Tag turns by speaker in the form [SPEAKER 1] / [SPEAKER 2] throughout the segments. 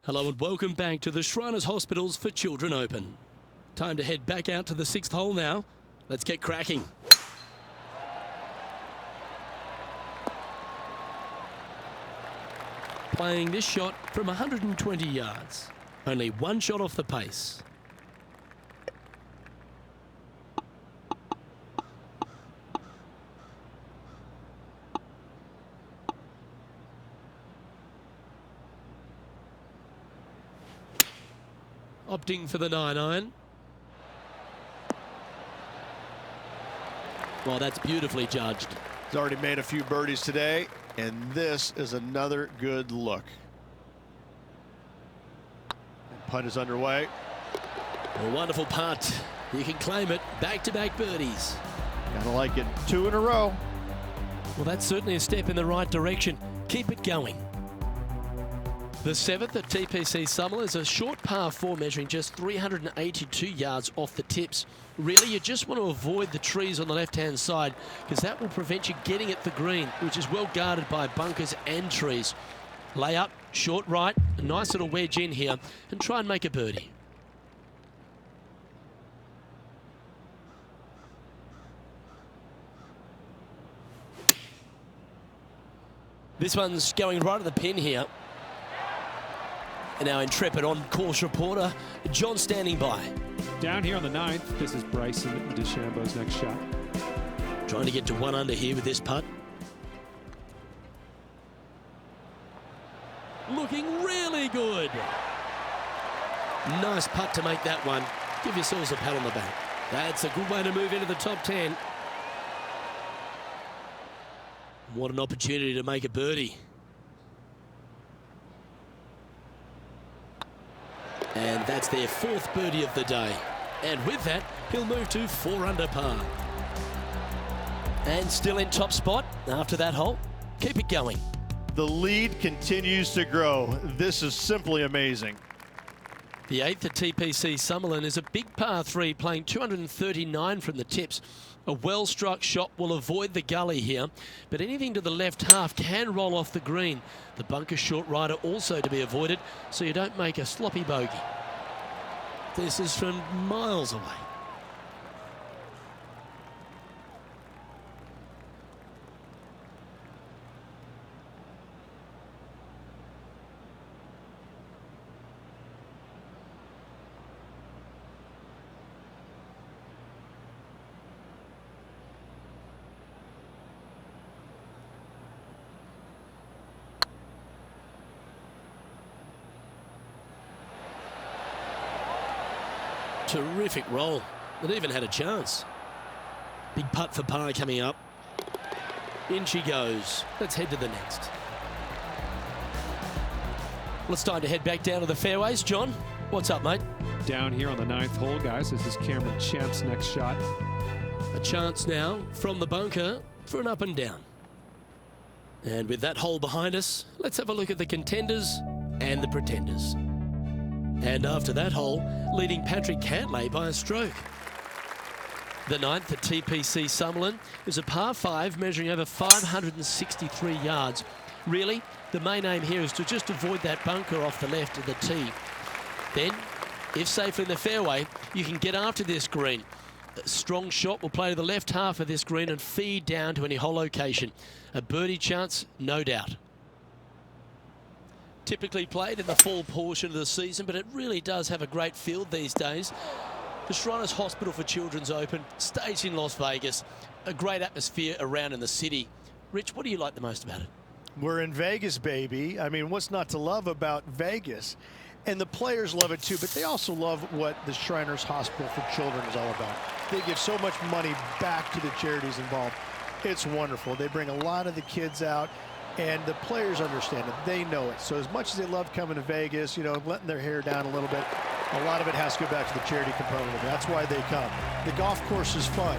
[SPEAKER 1] Hello and welcome back to the Shriners Hospitals for Children Open. Time to head back out to the sixth hole now. Let's get cracking. Playing this shot from 120 yards. Only one shot off the pace. Opting for the 9-iron. Well, that's beautifully judged.
[SPEAKER 2] He's already made a few birdies today, and this is another good look. Putt is underway.
[SPEAKER 1] A wonderful putt. You can claim it. Back-to-back birdies.
[SPEAKER 2] Gotta like it. 2 in a row.
[SPEAKER 1] Well, that's certainly a step in the right direction. Keep it going. The seventh at TPC Summerlin is a short par 4 measuring just 382 yards off the tips. Really, you just want to avoid the trees on the left-hand side because that will prevent you getting at the green, which is well guarded by bunkers and trees. Lay up, short right, a nice little wedge in here, and try and make a birdie. This one's going right at the pin here. And our intrepid on-course reporter, John, standing by.
[SPEAKER 3] Down here on the 9th, this is Bryson DeChambeau's next shot.
[SPEAKER 1] Trying to get to 1 under here with this putt. Looking really good. Nice putt to make that one. Give yourselves a pat on the back. That's a good way to move into the top 10. What an opportunity to make a birdie. And that's their 4th birdie of the day. And with that, he'll move to 4 under par. And still in top spot after that hole. Keep it going.
[SPEAKER 2] The lead continues to grow. This is simply amazing.
[SPEAKER 1] The 8th at TPC Summerlin is a big par 3 playing 239 from the tips. A well-struck shot will avoid the gully here, but anything to the left half can roll off the green. The bunker short rider also to be avoided, so you don't make a sloppy bogey. This is from miles away. Terrific roll. It even had a chance. Big putt for par coming up. In she goes. Let's head to the next. Well, it's time to head back down to the fairways. John, what's up, mate?
[SPEAKER 3] Down here on the 9th hole, guys, this is Cameron Champ's next shot.
[SPEAKER 1] A chance now from the bunker for an up and down. And with that hole behind us, let's have a look at the contenders and the pretenders. And after that hole, leading Patrick Cantlay by a stroke. The 9th at TPC Summerlin is a par 5 measuring over 563 yards. Really, the main aim here is to just avoid that bunker off the left of the tee. Then, if safely in the fairway, you can get after this green. A strong shot will play to the left half of this green and feed down to any hole location. A birdie chance, no doubt. Typically played in the fall portion of the season, but it really does have a great field these days. The Shriners Hospital for Children's Open, staged in Las Vegas, a great atmosphere around in the city. Rich, what do you like the most about it?
[SPEAKER 2] We're in Vegas, baby. I mean, what's not to love about Vegas? And the players love it too, but they also love what the Shriners Hospital for Children is all about. They give so much money back to the charities involved. It's wonderful. They bring a lot of the kids out. And the players understand it. They know it. So as much as they love coming to Vegas, you know, letting their hair down a little bit, a lot of it has to go back to the charity component of it. That's why they come. The golf course is fun.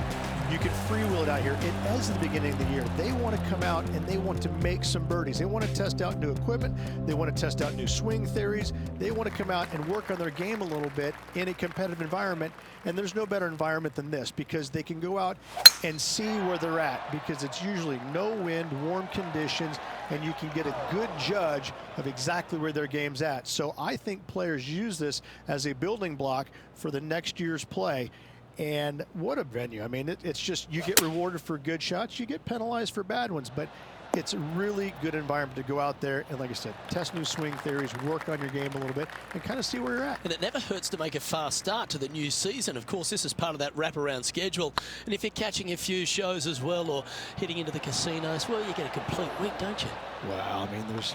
[SPEAKER 2] You can freewheel it out here. It is the beginning of the year. They want to come out and they want to make some birdies. They want to test out new equipment. They want to test out new swing theories. They want to come out and work on their game a little bit in a competitive environment. And there's no better environment than this because they can go out and see where they're at because it's usually no wind, warm conditions, and you can get a good judge of exactly where their game's at. So I think players use this as a building block for the next year's play. And what a venue. I mean, it's just, you get rewarded for good shots, you get penalized for bad ones, but it's a really good environment to go out there and, like I said, test new swing theories, work on your game a little bit, and kind of see where you're at.
[SPEAKER 1] And it never hurts to make a fast start to the new season. Of course, this is part of that wraparound schedule. And if you're catching a few shows as well or heading into the casinos, well, you get a complete week, don't you?
[SPEAKER 2] Well, I mean, there's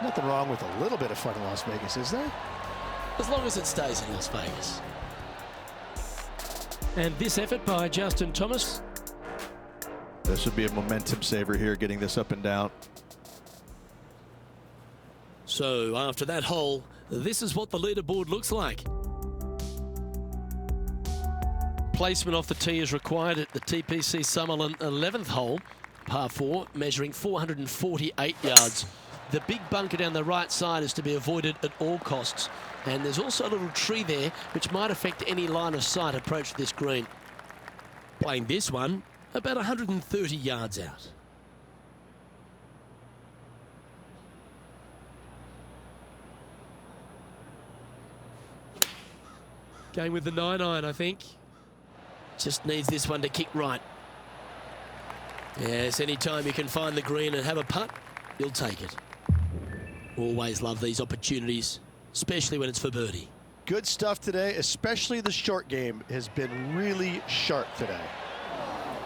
[SPEAKER 2] nothing wrong with a little bit of fun in Las Vegas, is there?
[SPEAKER 1] As long as it stays in Las Vegas.
[SPEAKER 3] And this effort by Justin Thomas.
[SPEAKER 4] This would be a momentum saver here, getting this up and down.
[SPEAKER 1] So after that hole, this is what the leaderboard looks like. Placement off the tee is required at the TPC Summerlin 11th hole, par 4, measuring 448 yards. The big bunker down the right side is to be avoided at all costs. And there's also a little tree there which might affect any line of sight approach to this green. Playing this one about 130 yards out.
[SPEAKER 3] Going with the 9-iron, I think.
[SPEAKER 1] Just needs this one to kick right. Yes, anytime you can find the green and have a putt, you'll take it. Always love these opportunities, especially when it's for birdie.
[SPEAKER 2] Good stuff today, especially the short game has been really sharp today.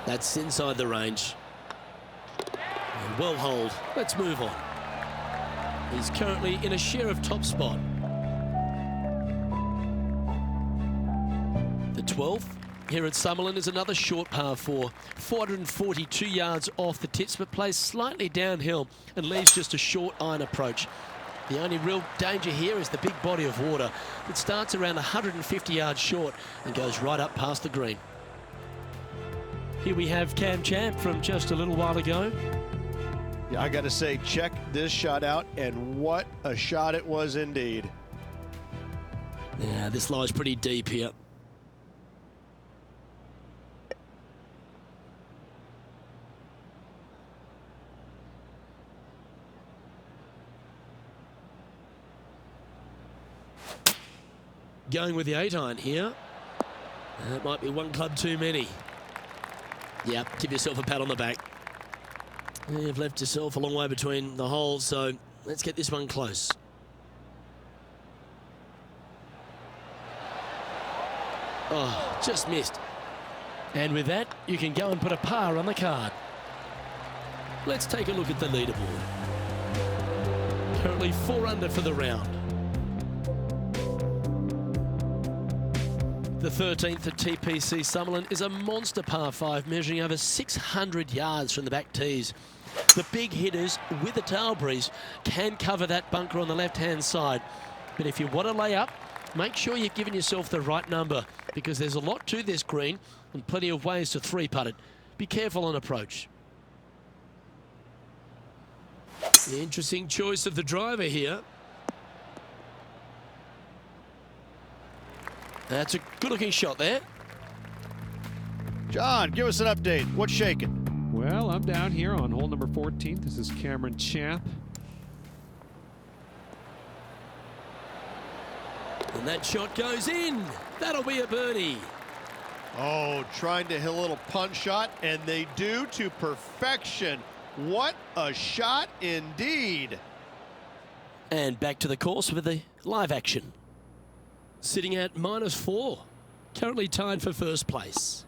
[SPEAKER 1] That's inside the range. And well holed. Let's move on. He's currently in a share of top spot. The 12th here at Summerlin is another short par 4. 442 yards off the tips, but plays slightly downhill and leaves just a short iron approach. The only real danger here is the big body of water. It starts around 150 yards short and goes right up past the green.
[SPEAKER 3] Here we have Cam Champ from just a little while ago.
[SPEAKER 2] Yeah, I got to say, check this shot out, and what a shot it was indeed.
[SPEAKER 1] Yeah, this lies pretty deep here. Going with the 8-iron here. That might be one club too many. Yep, give yourself a pat on the back. You've left yourself a long way between the holes, so let's get this one close. Oh, just missed.
[SPEAKER 3] And with that, you can go and put a par on the card.
[SPEAKER 1] Let's take a look at the leaderboard. Currently 4 under for the round. The 13th at TPC Summerlin is a monster par 5 measuring over 600 yards from the back tees. The big hitters with the tail breeze can cover that bunker on the left-hand side. But if you want to lay up, make sure you've given yourself the right number because there's a lot to this green and plenty of ways to 3-putt it. Be careful on approach. The interesting choice of the driver here. That's a good-looking shot there.
[SPEAKER 2] John, give us an update. What's shaking?
[SPEAKER 3] Well, I'm down here on hole number 14. This is Cameron Champ.
[SPEAKER 1] And that shot goes in. That'll be a birdie.
[SPEAKER 2] Oh, trying to hit a little punch shot, and they do to perfection. What a shot indeed.
[SPEAKER 1] And back to the course with the live action. Sitting at -4. Currently tied for first place.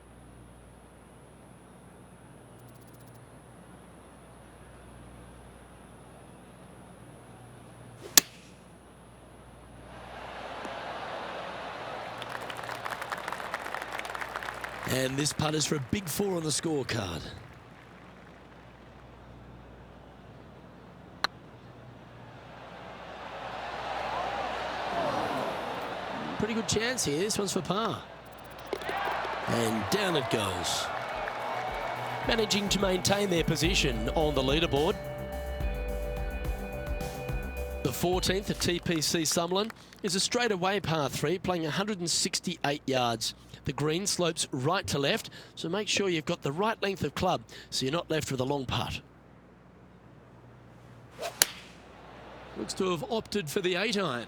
[SPEAKER 1] And this putt is for a big 4 on the scorecard. Pretty good chance here. This one's for par. And down it goes. managing to maintain their position on the leaderboard. The 14th at TPC Summerlin is a straightaway par 3, playing 168 yards. The green slopes right to left, so make sure you've got the right length of club so you're not left with a long putt. Looks to have opted for the 8-iron.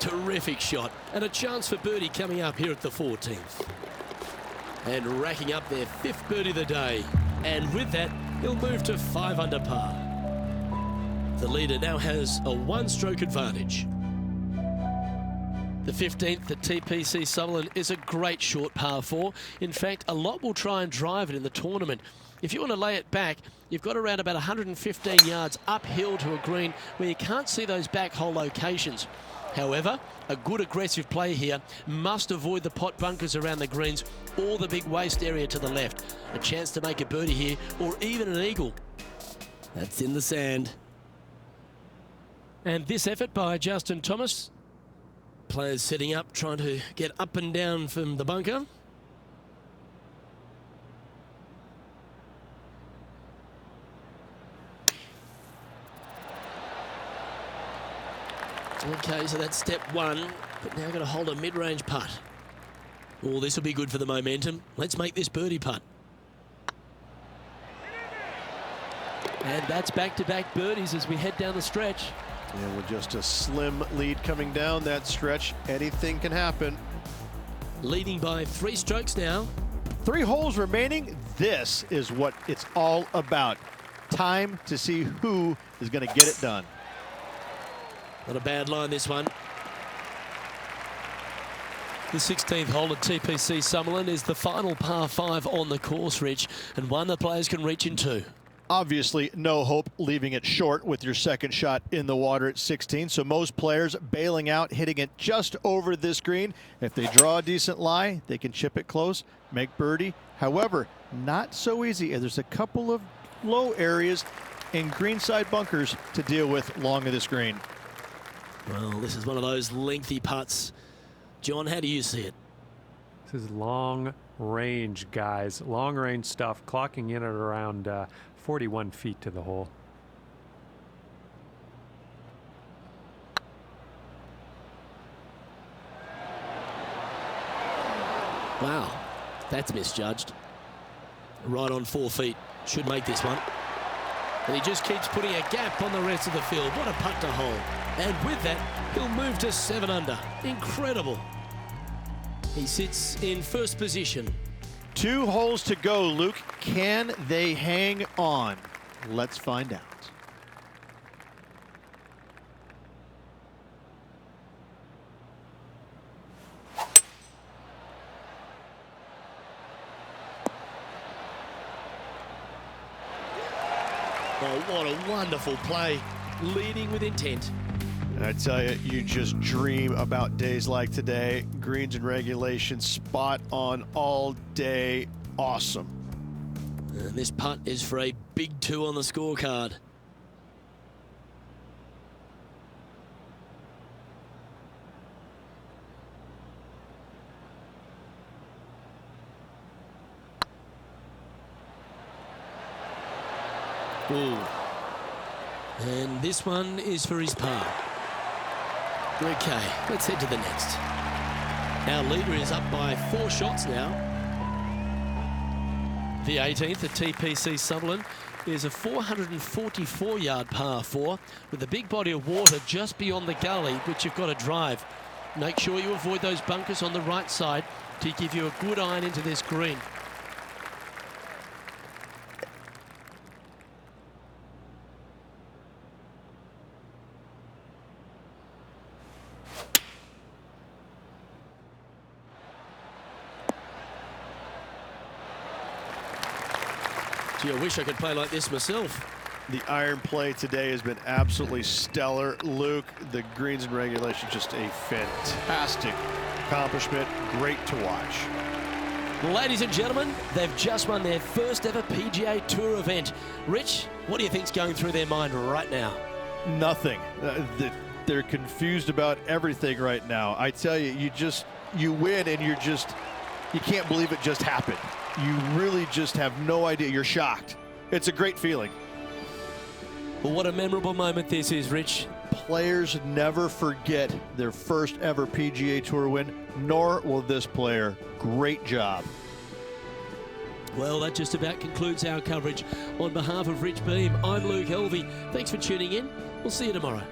[SPEAKER 1] Terrific shot, and a chance for birdie coming up here at the 14th. And racking up their 5th birdie of the day. And with that, he'll move to 5 under par. The leader now has a 1-stroke advantage. The 15th at TPC Summerlin is a great short par 4. In fact, a lot will try and drive it in the tournament. If you want to lay it back, you've got around about 115 yards uphill to a green where you can't see those back hole locations. However, a good aggressive play here must avoid the pot bunkers around the greens or the big waste area to the left. A chance to make a birdie here or even an eagle. That's in the sand.
[SPEAKER 3] And this effort by Justin Thomas.
[SPEAKER 1] Players setting up, trying to get up and down from the bunker. Okay, so that's step 1, but now got to hold a mid-range putt. Oh, this will be good for the momentum. Let's make this birdie putt.
[SPEAKER 3] And that's back-to-back birdies as we head down the stretch.
[SPEAKER 4] Yeah, with just a slim lead coming down that stretch, anything can happen.
[SPEAKER 1] Leading by 3 strokes now.
[SPEAKER 2] 3 holes remaining. This is what it's all about. Time to see who is going to get it done.
[SPEAKER 1] Not a bad line, this one.
[SPEAKER 3] The 16th hole at TPC Summerlin is the final par 5 on the course, Rich, and one the players can reach into.
[SPEAKER 2] Obviously, no hope leaving it short with your second shot in the water at 16. So most players bailing out, hitting it just over this green. If they draw a decent lie, they can chip it close, make birdie. However, not so easy. There's a couple of low areas and greenside bunkers to deal with along of this green.
[SPEAKER 1] Well, this is one of those lengthy putts. John, how do you see it?
[SPEAKER 5] This is long range, guys. Long range stuff, clocking in at around 41 feet to the hole.
[SPEAKER 1] Wow, that's misjudged. Right on 4 feet. Should make this one. And he just keeps putting a gap on the rest of the field. What a putt to hold. And with that, he'll move to 7 under. Incredible. He sits in first position.
[SPEAKER 2] 2 holes to go, Luke. Can they hang on? Let's find out.
[SPEAKER 1] Oh, what a wonderful play. Leading with intent.
[SPEAKER 2] I tell you, you just dream about days like today. Greens and regulations, spot on all day. Awesome.
[SPEAKER 1] And this putt is for a big 2 on the scorecard. Ooh. And this one is for his par. Okay, let's head to the next. Our leader is up by 4 shots now.
[SPEAKER 3] The 18th at TPC Summerlin is a 444-yard par 4 with a big body of water just beyond the gully, which you've got to drive. Make sure you avoid those bunkers on the right side to give you a good iron into this green.
[SPEAKER 1] Gee, I wish I could play like this myself.
[SPEAKER 2] The iron play today has been absolutely stellar. Luke, the greens and regulation, just a fantastic accomplishment. Great to watch.
[SPEAKER 1] Ladies and gentlemen, they've just won their first ever PGA Tour event. Rich, what do you think's going through their mind right now?
[SPEAKER 2] Nothing. They're confused about everything right now. I tell you, you win and you're just
[SPEAKER 4] you can't believe it just happened. You really just have no idea. You're shocked. It's a great feeling.
[SPEAKER 1] Well, what a memorable moment this is, Rich.
[SPEAKER 4] Players never forget their first ever PGA Tour win, nor will this player. Great job.
[SPEAKER 1] Well, that just about concludes our coverage. On behalf of Rich Beem, I'm Luke Helvey. Thanks for tuning in. We'll see you tomorrow.